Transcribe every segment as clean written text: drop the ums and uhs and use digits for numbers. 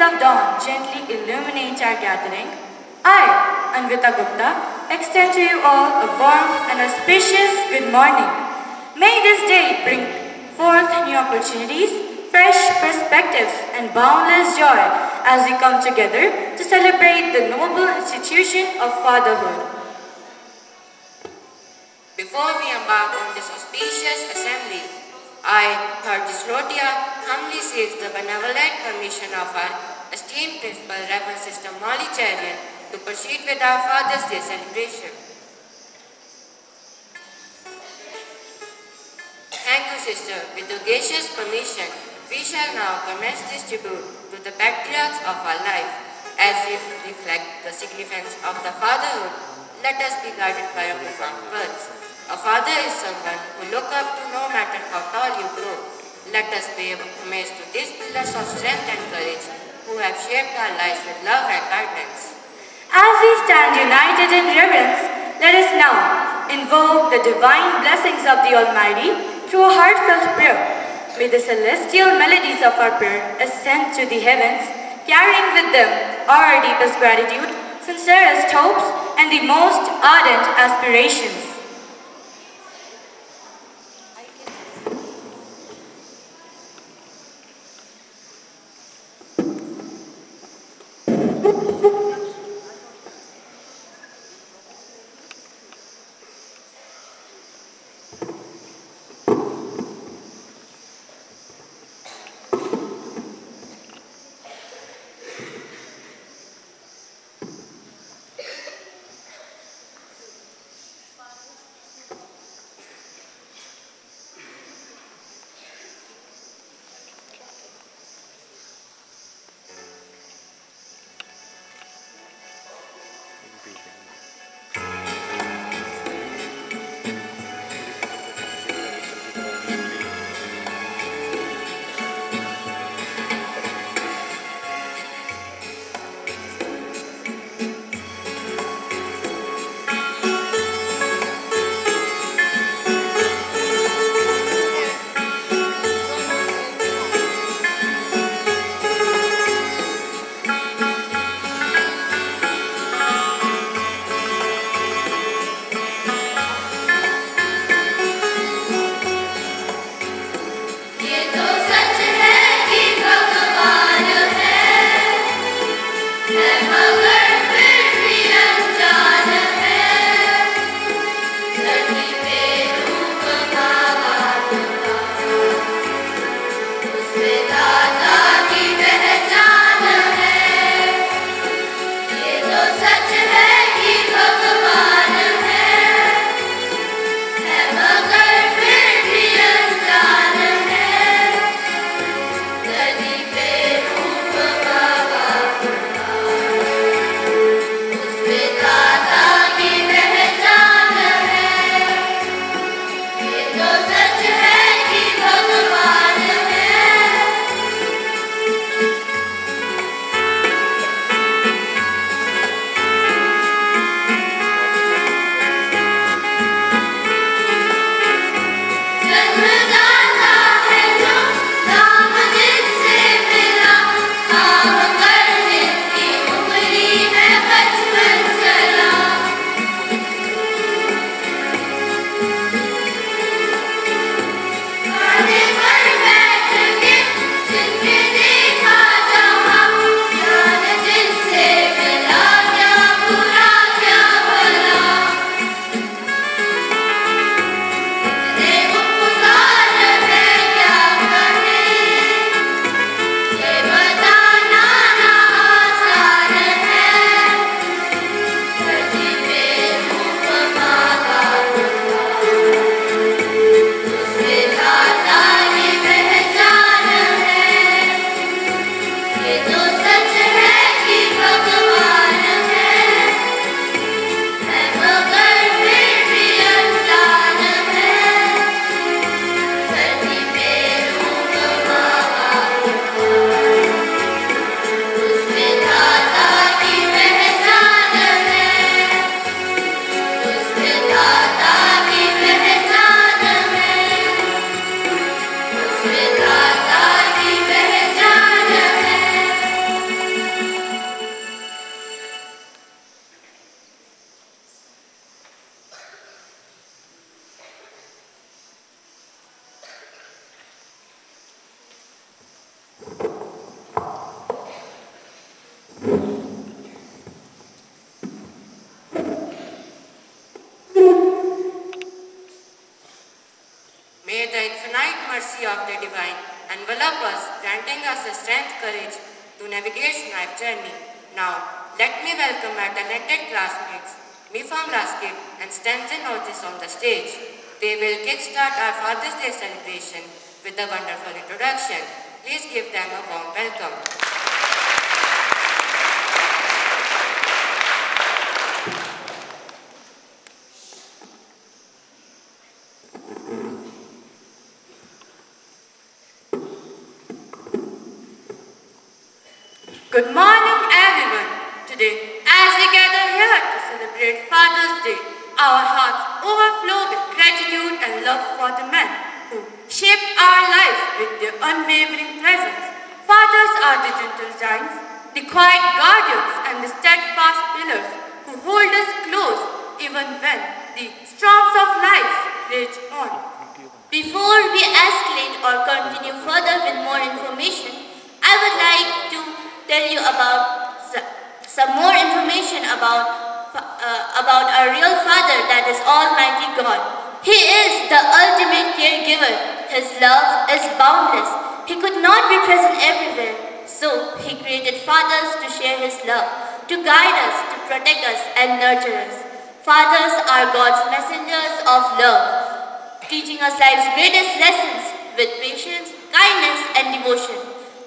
of dawn gently illuminate our gathering, I, Anvita Gupta, extend to you all a warm and auspicious good morning. May this day bring forth new opportunities, fresh perspectives, and boundless joy as we come together to celebrate the noble institution of fatherhood. Before we embark on this auspicious assembly, I, Thardis Rotia, humbly seek the benevolent permission of our esteemed Principal, Reverend Sister Molly Cherian, to proceed with our Father's Day celebration. Thank you, Sister. With your gracious permission, we shall now commence this tribute to the patriarchs of our life. As we reflect the significance of the fatherhood, let us be guided by our profound words. A father is someone who look up to no matter how tall you grow. Let us pay homage to these pillars of strength and courage who have shaped our lives with love and guidance. As we stand united in reverence, let us now invoke the divine blessings of the Almighty through a heartfelt prayer. May the celestial melodies of our prayer ascend to the heavens, carrying with them our deepest gratitude, sincerest hopes, and the most ardent aspirations. us the strength, courage to navigate life journey. Now, let me welcome my talented classmates, Mifam Raskit and Stanton Otis on the stage. They will kickstart our Father's Day celebration with a wonderful introduction. Please give them a warm welcome. Good morning, everyone. Today, as we gather here to celebrate Father's Day, our hearts overflow with gratitude and love for the men who shaped our lives with their unwavering presence. Fathers are the gentle giants, the quiet guardians, and the steadfast pillars who hold us close even when the storms of life rage on. Before we escalate or continue further with more information, I would like to tell you about some more information about our real Father, that is Almighty God. He is the ultimate caregiver. His love is boundless. He could not be present everywhere, so He created fathers to share His love, to guide us, to protect us and nurture us. Fathers are God's messengers of love, teaching us life's greatest lessons with patience, kindness and devotion.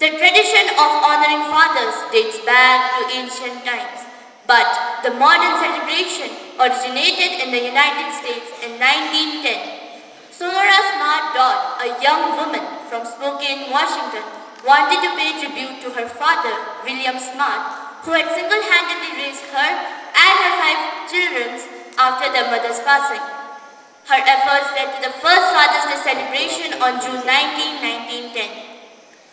The tradition of honoring fathers dates back to ancient times, but the modern celebration originated in the United States in 1910. Sonora Smart Dodd, a young woman from Spokane, Washington, wanted to pay tribute to her father, William Smart, who had single-handedly raised her and her 5 children after their mother's passing. Her efforts led to the first Father's Day celebration on June 19, 1910.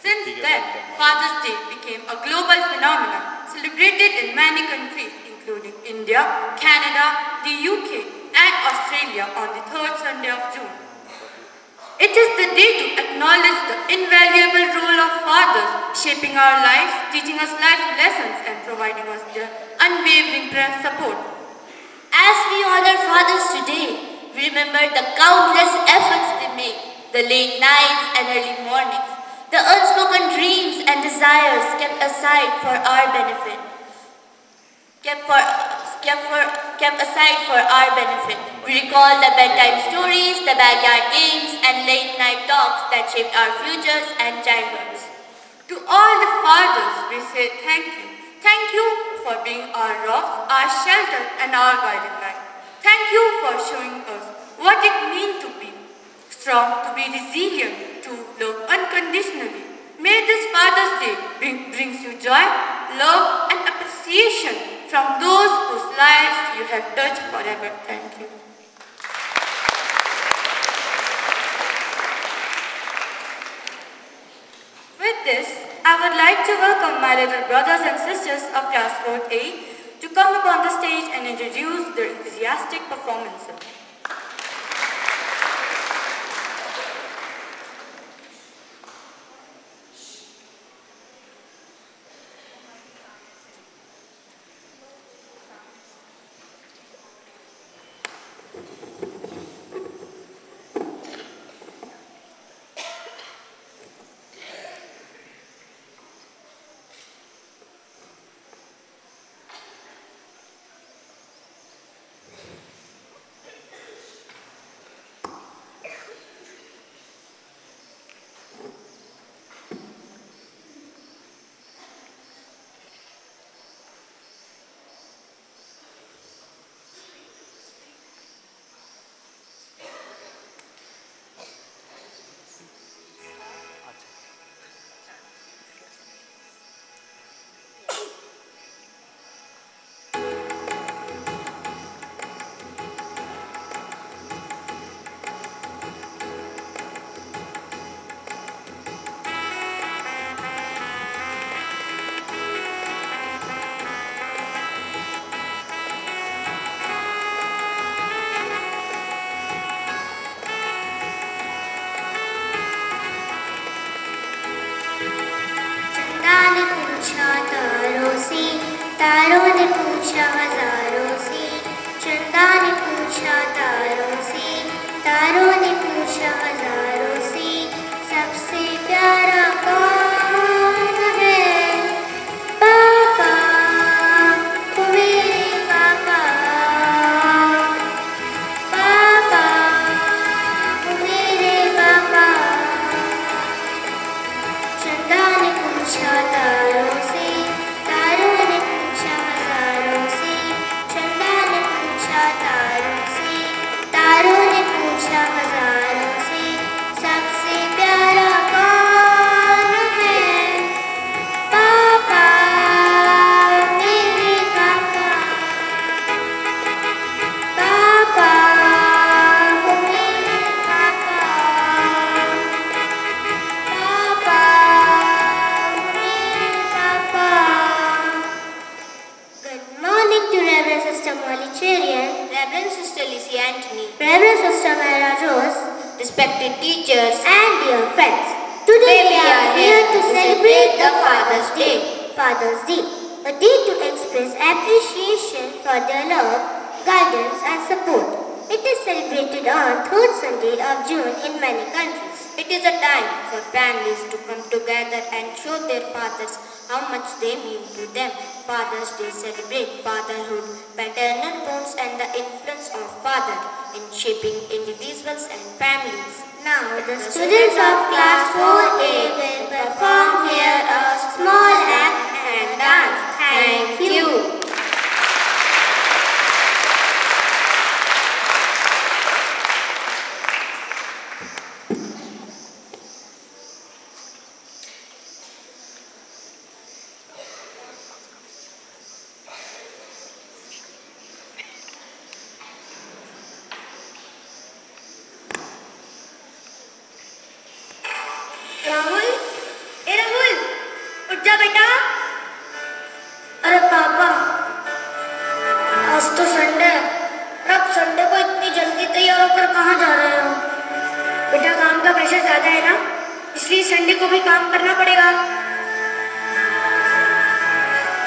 Since then, Father's Day became a global phenomenon celebrated in many countries including India, Canada, the UK and Australia on the 3rd Sunday of June. It is the day to acknowledge the invaluable role of fathers shaping our lives, teaching us life lessons and providing us their unwavering support. As we honor fathers today, we remember the countless efforts they made, the late nights and early mornings, the unspoken dreams and desires kept aside for our benefit. We recall the bedtime stories, the backyard games, and late-night talks that shaped our futures and childhoods. To all the fathers, we say thank you. Thank you for being our rock, our shelter, and our guiding light. Thank you for showing us what it means to be strong, to be resilient, to love unconditionally. May this Father's Day brings you joy, love, and appreciation from those whose lives you have touched forever. Thank you. With this, I would like to welcome my little brothers and sisters of Class 4A to come upon the stage and introduce their enthusiastic performances. तारों ने पूछा हजारों से, चंदा ने पूछा तारों से, तारों ने पूछा हजारों से, सबसे प्यारा कौन Reverend Sister Lizzie Anthony, Reverend Sister Mara Rose, respected teachers, and dear friends, today we are here to celebrate the Father's Day. Father's Day, a day to express appreciation for their love, guidance and support. It is celebrated on 3rd Sunday of June in many countries. it is a time for families to come together and show their fathers how much they mean to them. Father's Day celebrate fatherhood, paternal bonds and the influence of father in shaping individuals and families. Now the students of class 4A will perform here a small act and dance. Thank you. Rahul, ए राहुल, उठ जा बेटा। अरे पापा, आज तो Sunday है। अब Sunday को इतनी जल्दी तैयार होकर कहाँ जा रहे हो? बेटा काम का प्रेशर ज्यादा है ना, इसलिए संडे को भी काम करना पड़ेगा।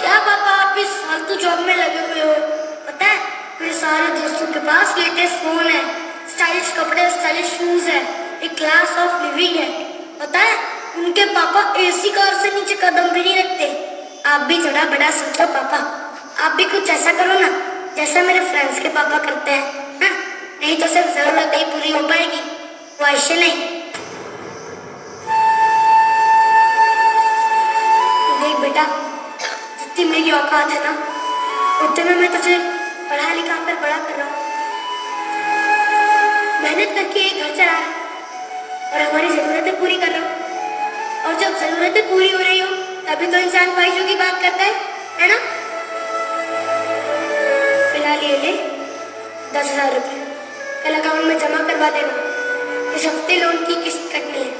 क्या पापा आप इस फालतू जॉब में लगे हुए हो? पता है मेरे सारे दोस्तों के पास लेटेस्ट फोन है, स्टाइलिश कपड़े, स्टाइलिश शूज है, एक क्लास ऑफ लिविंग है। पता है उनके पापा एसी कार से नीचे कदम भी नहीं रखते। आप भी थोड़ा बड़ा सोचो पापा, आप भी कुछ ऐसा करो ना जैसा मेरे फ्रेंड्स के पापा करते हैं, हाँ? नहीं तो सिर्फ जरूरत ही पूरी हो पाएगी, ख्वाहिशें नहीं। देख बेटा, जितनी मेरी औकात है ना उतने में मैं तुझे पढ़ा लिखा कर बड़ा कर रहा हूँ। मेहनत करके एक घर चला रहा हूँ और हमारी जरूरतें पूरी कर रहा हूँ। और जब जरूरतें पूरी हो रही हो तभी तो इंसान ख्वाहिशों की बात करता है ना? फिलहाल ये ले 10,000 रुपये, कल अकाउंट में जमा करवा देना। इस हफ्ते लोन की किस्त कटनी है।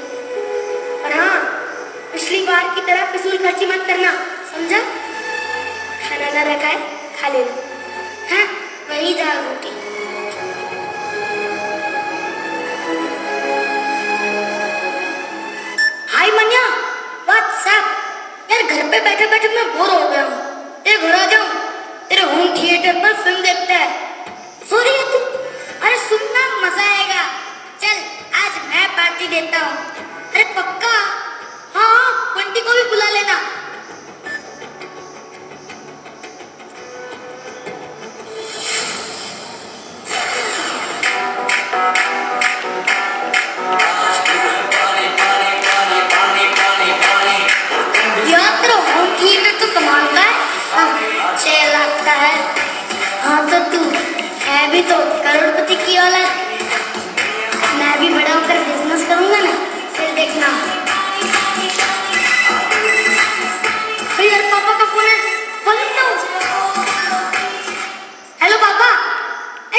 और हाँ, पिछली बार की तरह फिजूल खर्ची मत करना, समझा? खाना ना रखा है, खा लेना, हाँ? वही दाल रोटी। हाय मनिया, व्हाट्सएप? यार घर पे बैठे बैठे मैं बोर हो गया हूँ, तेरे घर आ जाऊँ, तेरे होम थिएटर पर फिल्म देखते हैं। सॉरी तू, अरे सुनना मजा आएगा। चल आज मैं पार्टी देता हूँ। अरे पक्का? हाँ, बंटी को भी बुला लेना। तो कमाल का है, 6 लाख का है। हाँ तो तू है भी तो करोड़पति की औलाद। मैं भी बड़ा होकर बिजनेस करूंगा ना, फिर देखना। यार पापा का फोन है, हेलो पापा।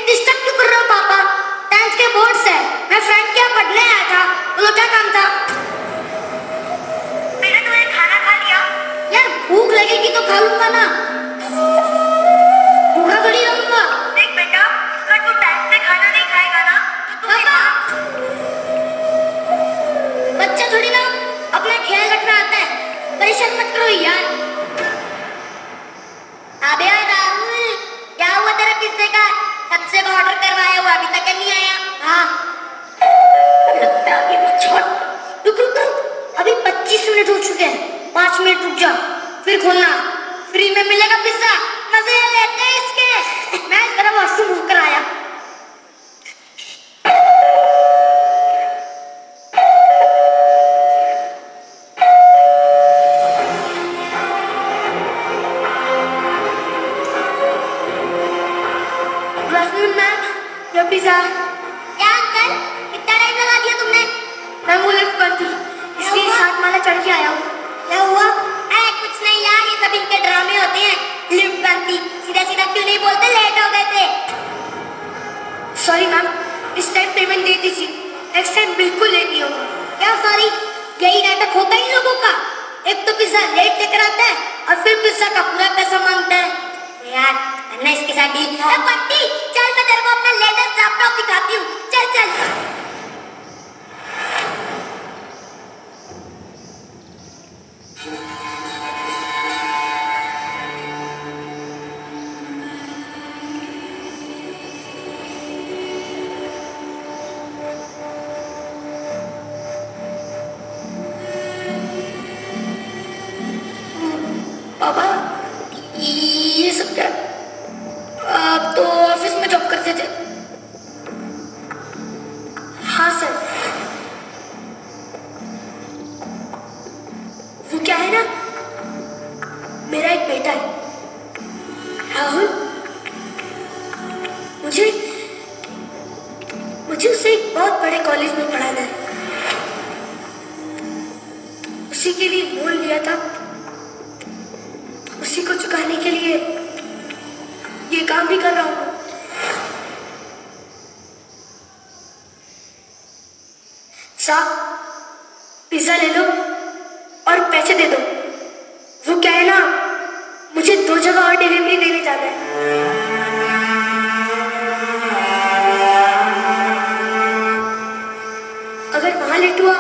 डिस्टर्ब क्यों कर रहे हो पापा? 10th के बोर्ड्स है, मैं फ्रेंड के यहाँ पढ़ने आया था। बोलो क्या काम था? मैंने तुम्हें खाना खा लिया। यार भूख लगेगी तो खा लूंगा ना, भूखा थोड़ी रहूंगा। देख बेटा, अगर तू टाइम से खाना नहीं खाएगा ना तो पापा, बच्चा थोड़ी ना अपना ख्याल रखना आता है, परेशान मत करो यार। अबे राहुल, क्या हुआ तेरा पिज्जे का? सबसे ऑर्डर करवाया हुआ अभी तक नहीं आया। हाँ लगता है अभी भी छोड़। रुक रुक रुक, अभी 25 मिनट हो चुके हैं, 5 मिनट रुक जा, फिर खोलना। फ्री में मिलेगा पिज्जा, मजे लेते हैं इसके। मैं जरा वॉशरूम होकर आया। पिज्जा क्या अंकल, कितना टाइम लगा दिया तुमने? मैं वो लिफ्ट पर थी इसलिए 7 माला चढ़ के आया हूँ। क्या हुआ? कुछ नहीं यार, ये सब इनके ड्रामे होते हैं। लिफ्ट बनती, सीधा सीधा क्यों नहीं बोलते? लेट हो गए थे। सॉरी मैम, इस टाइम पेमेंट दे दीजिए, नेक्स्ट टाइम बिल्कुल लेट नहीं होगा। क्या सॉरी? यही नाटक होता है इन लोगों का। एक तो पिज्जा लेट लेकर आता है और फिर पिज्जा का पूरा पैसा मांगता है। यार करना इसके साथ डील। बंटी चल मैं लैपटॉप दिखाती हूँ, चल चल। पापा, ये सब क्या? आप तो ऑफिस में जॉब करते थे। हाँ सर। वो क्या है ना, मेरा एक बेटा है राहुल। मुझे उसे एक बहुत बड़े कॉलेज में पढ़ाना है। उसी के लिए लोन लिया था, उसी को चुकाने के लिए ये काम भी कर रहा हूं। साहब, पिज्जा ले लो और पैसे दे दो। वो क्या है ना, मुझे 2 जगह और डिलीवरी देने जाना है। अगर वहां लेट हुआ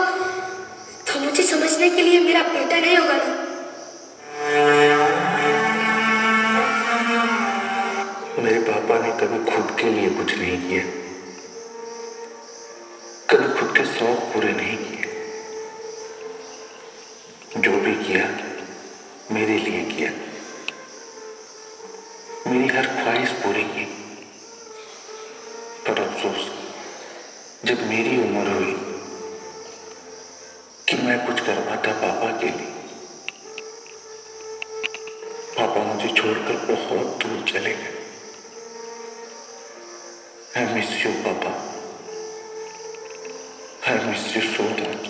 तो मुझे समझने के लिए मेरा बेटा नहीं होगा ना। मेरे पापा ने कभी खुद के लिए कुछ नहीं किया, कभी खुद के शौक पूरे नहीं किए। जो भी किया मेरे लिए किया, मेरी हर ख्वाहिश पूरी की। पर अफसोस, जब मेरी उम्र हुई कि मैं कुछ कर पाता पापा के लिए, पापा मुझे छोड़कर बहुत दूर चले गए। I miss you, Papa. I miss you so much.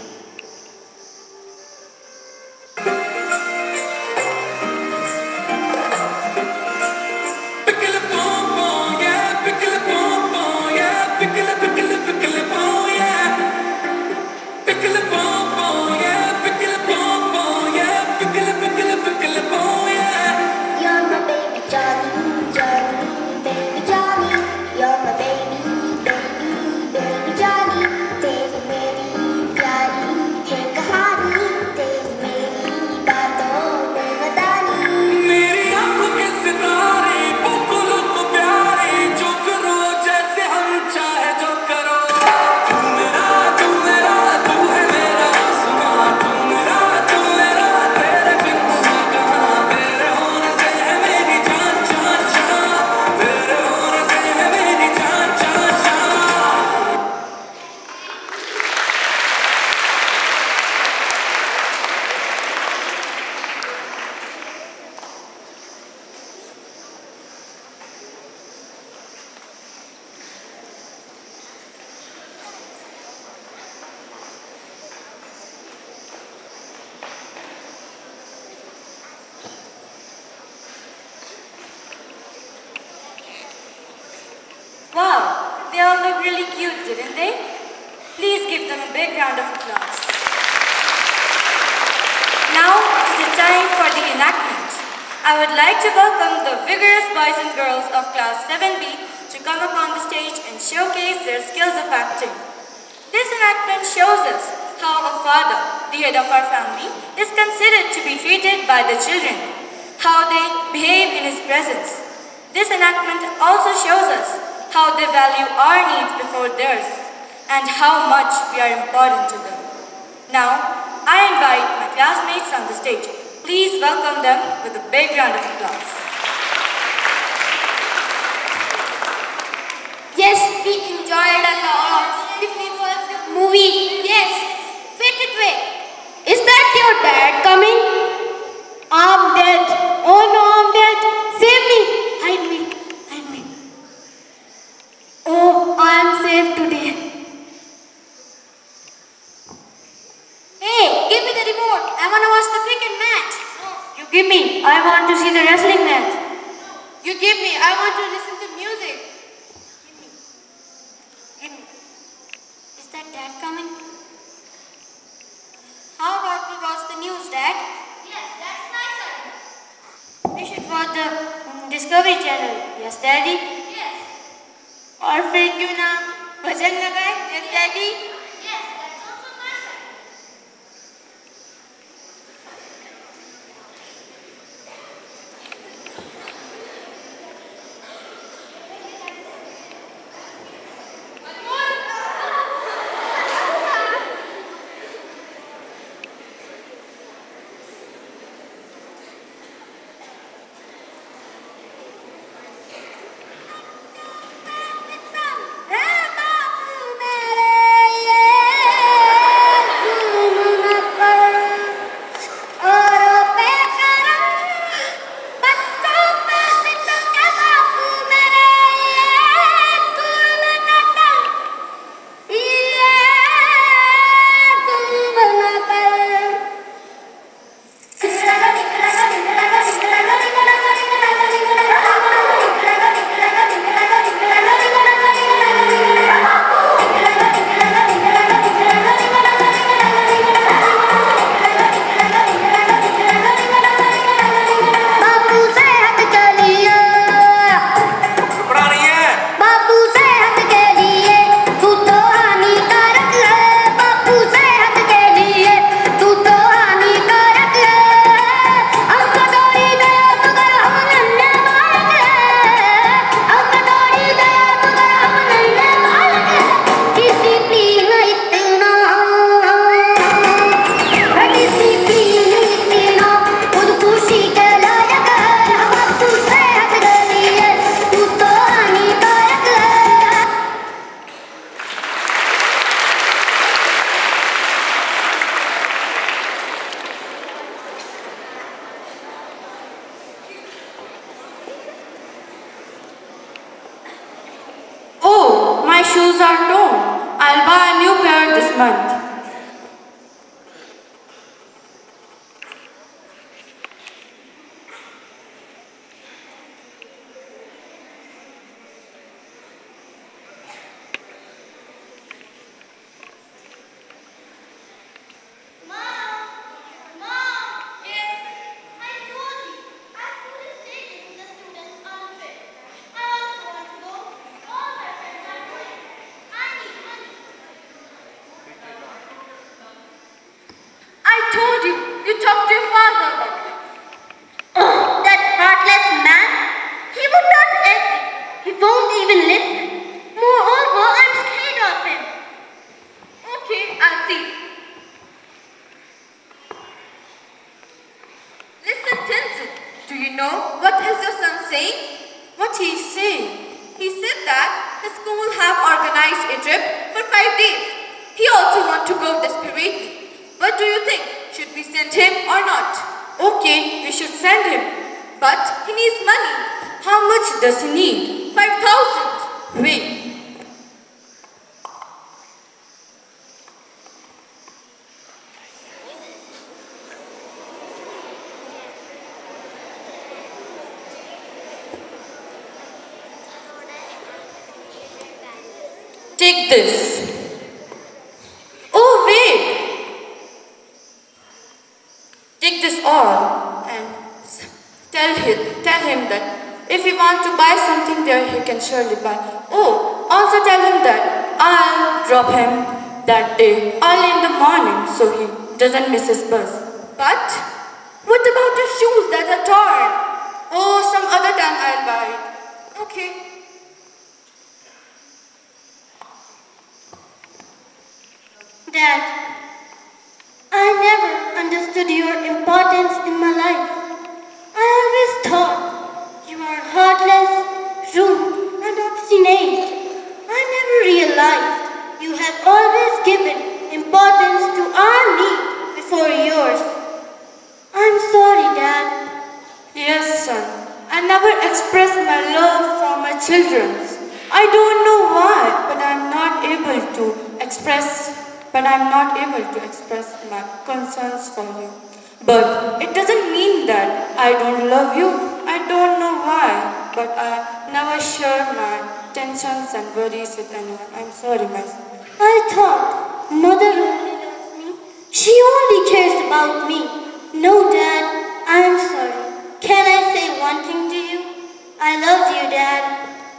Wow, they all look really cute, didn't they? Please give them a big round of applause. Now it is time for the enactment. I would like to welcome the vigorous boys and girls of class 7B to come upon the stage and showcase their skills of acting. This enactment shows us how a father, the head of our family, is considered to be treated by the children, how they behave in his presence. This enactment also shows us how they value our needs before theirs, and how much we are important to them. Now, I invite my classmates on the stage. Please welcome them with a big round of applause. Yes, we enjoyed a lot. The movie. Yes, fit it way. Is that your dad coming? I'm dead. Oh no, I'm dead. Save me. Hide me. Hide me. Oh, I am safe today. Hey, give me the remote. I want to watch the cricket match. No. You give me. I want to see the wrestling match. You give me. I want to listen to music. Give me. Give me. Is that Dad coming? How about we watch the news, Dad? Yes, that's nice. We should watch the Discovery Channel. Yes, Daddy? Yes. और फिर क्यों ना भजन लगाए daddy? My shoes are torn. I'll buy a new pair this month. You talk to your father about it. Oh, that heartless man. He would not listen. He won't even listen. Moreover, I'm scared of him. Okay, I'll see. Listen, Tinsu. Do you know what is your son saying? What he's saying? He said that his school have organized a trip for 5 days. He also wants to go desperately. What do you think? Should we send him or not? Okay, we should send him. But he needs money. How much does he need? 5,000. Wait. Take this. Oh, wait. Take this all and tell him that if he wants to buy something there, he can surely buy. Oh, also tell him that I'll drop him that day early in the morning so he doesn't miss his bus. But what about the shoes that are torn? Oh, some other time I'll buy it. Okay. Dad, I never understood your importance in my life. I always thought you were heartless, rude, and obstinate. I never realized you have always given importance to our needs before yours. I'm sorry, Dad. Yes, son. I never expressed my love for my children. I don't know why, but I'm not able to express my concerns for you. But it doesn't mean that I don't love you. I don't know why, but I never share my tensions and worries with anyone. I'm sorry, my son. I thought Mother only loves me. She only cares about me. No, Dad, I'm sorry. Can I say one thing to you? I love you, Dad.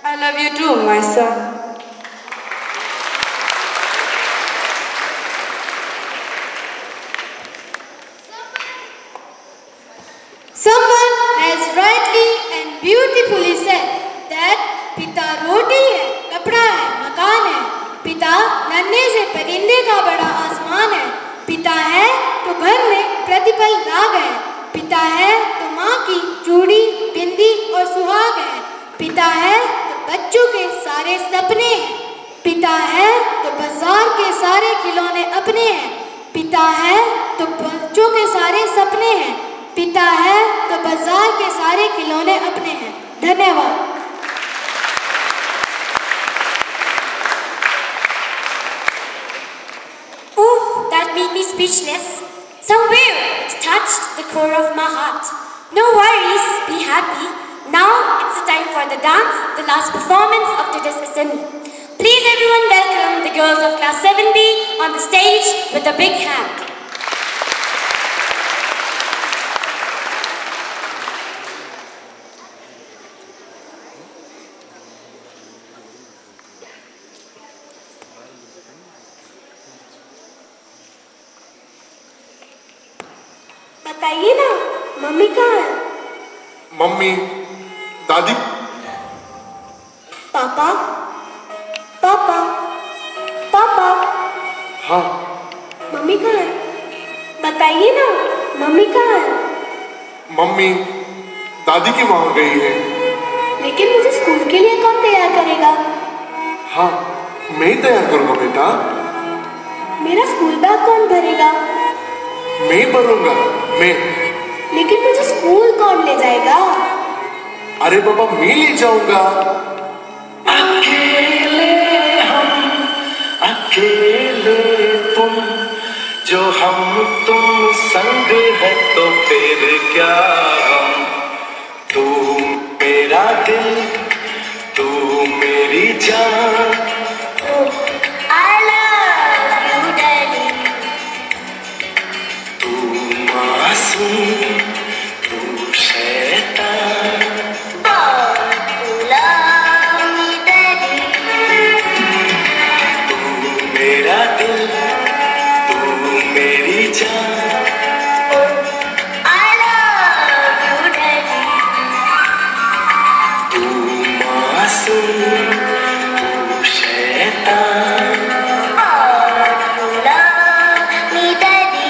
I love you too, my son. rightly and beautifully said that पिता रोटी है, कपड़ा है, मकान है, पिता नन्हे से परिंदे का बड़ा आसमान है, पिता है तो घर में प्रतिपल राग है, पिता है तो माँ की चूड़ी, बिंदी और सुहाग है, पिता है तो बच्चों के सारे सपने हैं, पिता है तो बाजार के सारे खिलौने अपने हैं, पिता है तो बच्चों के सारे सपने हैं, पिता है तो बाजार के सारे खिलौने अपने हैं। धन्यवाद। Oh, that made me speechless. Somewhere it touched the core of my heart. No worries, be happy. Now it's the time for the dance, the last performance of today's assembly. Please everyone welcome the girls of class 7B on the stage with a big hand. बताइए ना, mummy कहाँ है? Mummy, दादी, पापा, पापा, पापा। हाँ। Mummy कहाँ है? बताइए ना, मम्मी कहाँ है? मम्मी दादी की वहाँ गई है। लेकिन मुझे स्कूल के लिए कौन तैयार करेगा? हाँ, मैं ही तैयार करूँगा बेटा। मेरा स्कूल बैग कौन भरेगा? मैं ही भरूँगा, मैं। लेकिन मुझे स्कूल कौन ले जाएगा? अरे बाबा, मैं ले जाऊँगा। अकेले हम, अकेले तुम, जो हम तुम संग है तो फिर क्या हम। तू मेरा दिल, तू मेरी जान। I love you, Daddy. तू मासूम, तू शैतान। Love me, Daddy. तू मेरा दिल, तू मेरी जान। I love you, Daddy. तू मासूम, तू शैतान। Love me, Daddy.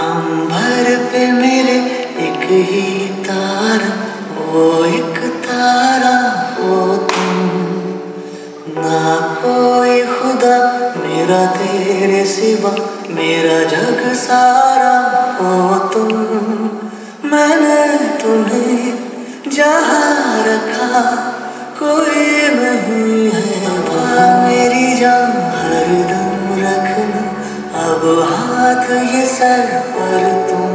अंबर पे मेरे एक ही तारा, वो एक तारा हो तुम। ना कोई खुदा मेरा तेरे सिवा, मेरा जग सारा हो तुम। मैंने तुम्हें जहाँ रखा कोई नहीं है वहाँ, मेरी जान हरदम रखना अब हाथ ये सर पर तुम।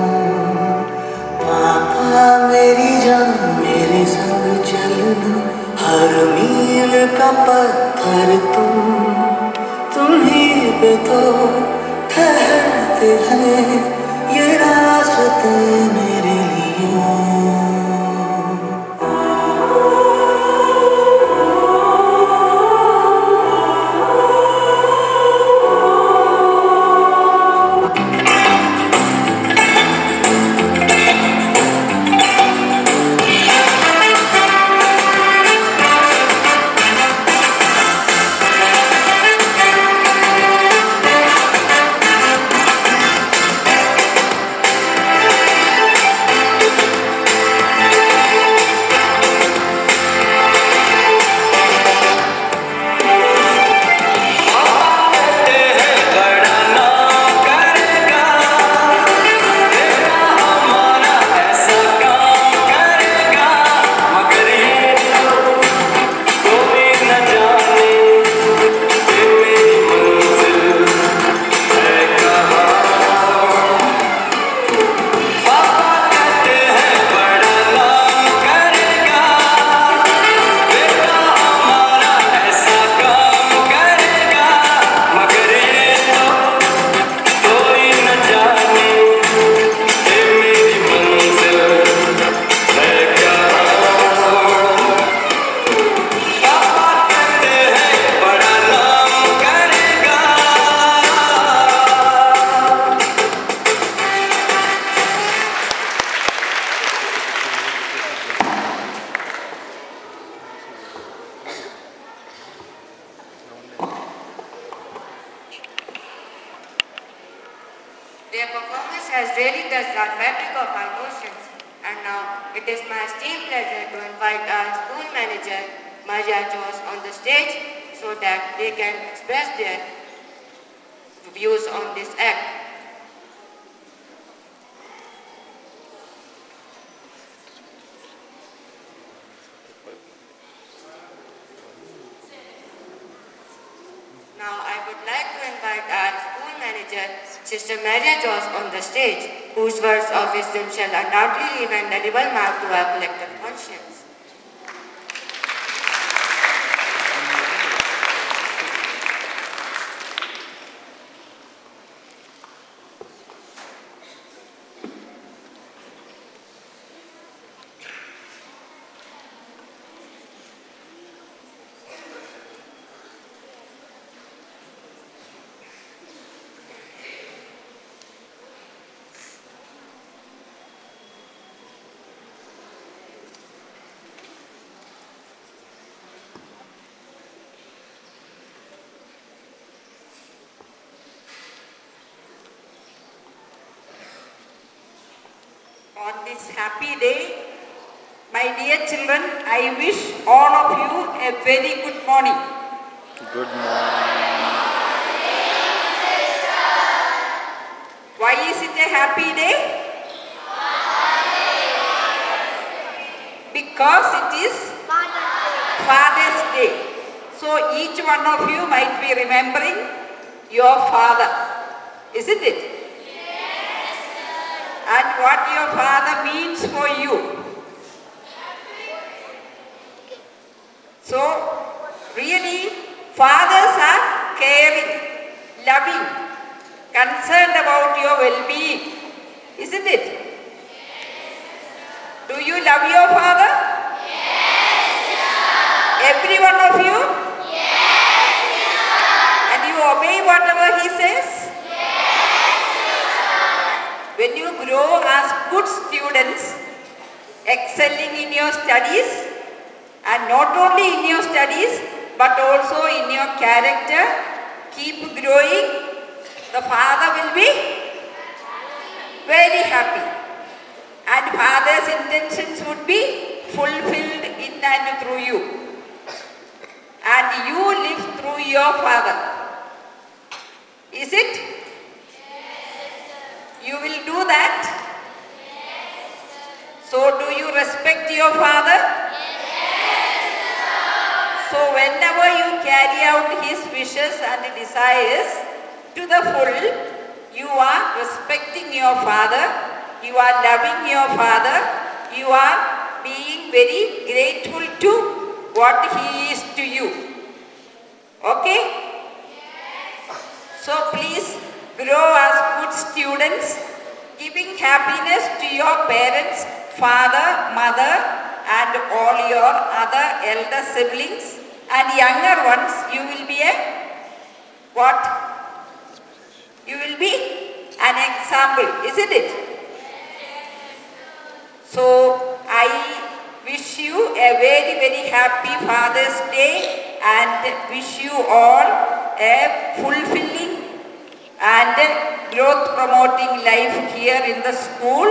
पापा मेरी जान मेरे संग चलना, हर मील का पत्थर तुम ही पे तो ठहरते हैं ये रास्ते मेरे लिए। has really touched our fabric of our emotions. And now it is my esteemed pleasure to invite our school manager, Maria Jose, on the stage so that they can express their views on this act. Now I would like to invite our school manager, Sister Maria Jose, on the stage, whose words of wisdom shall undoubtedly leave an indelible mark to our collective conscience. On this happy day, my dear children, I wish all of you a very good morning. Good morning. Why is it a happy day? Because it is Father's Day. So each one of you might be remembering your father, isn't it? And what your father means for you. So, really, fathers are caring, loving, concerned about your well-being, isn't it? Do you love your father? Yes, every one of you? Yes, and you obey whatever he says? When you grow as good students, excelling in your studies, and not only in your studies, but also in your character, keep growing, the father will be very happy. And father's intentions would be fulfilled in and through you. And you live through your father. Is it? You will do that? Yes, so do you respect your father? Yes, so whenever you carry out his wishes and desires to the full, you are respecting your father, you are loving your father, you are being very grateful to what he is to you. Okay? Yes. So please grow as good students, giving happiness to your parents, father, mother, and all your other elder siblings. And younger ones, you will be what? You will be an example, isn't it? So, I wish you a very, very happy Father's Day and wish you all a fulfilling and growth-promoting life here in the school,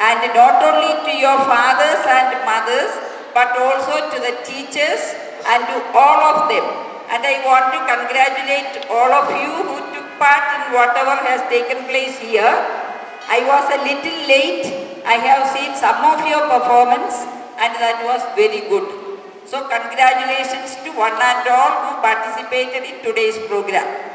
and not only to your fathers and mothers, but also to the teachers and to all of them. And I want to congratulate all of you who took part in whatever has taken place here. I was a little late. I have seen some of your performance, and that was very good. So congratulations to one and all who participated in today's program.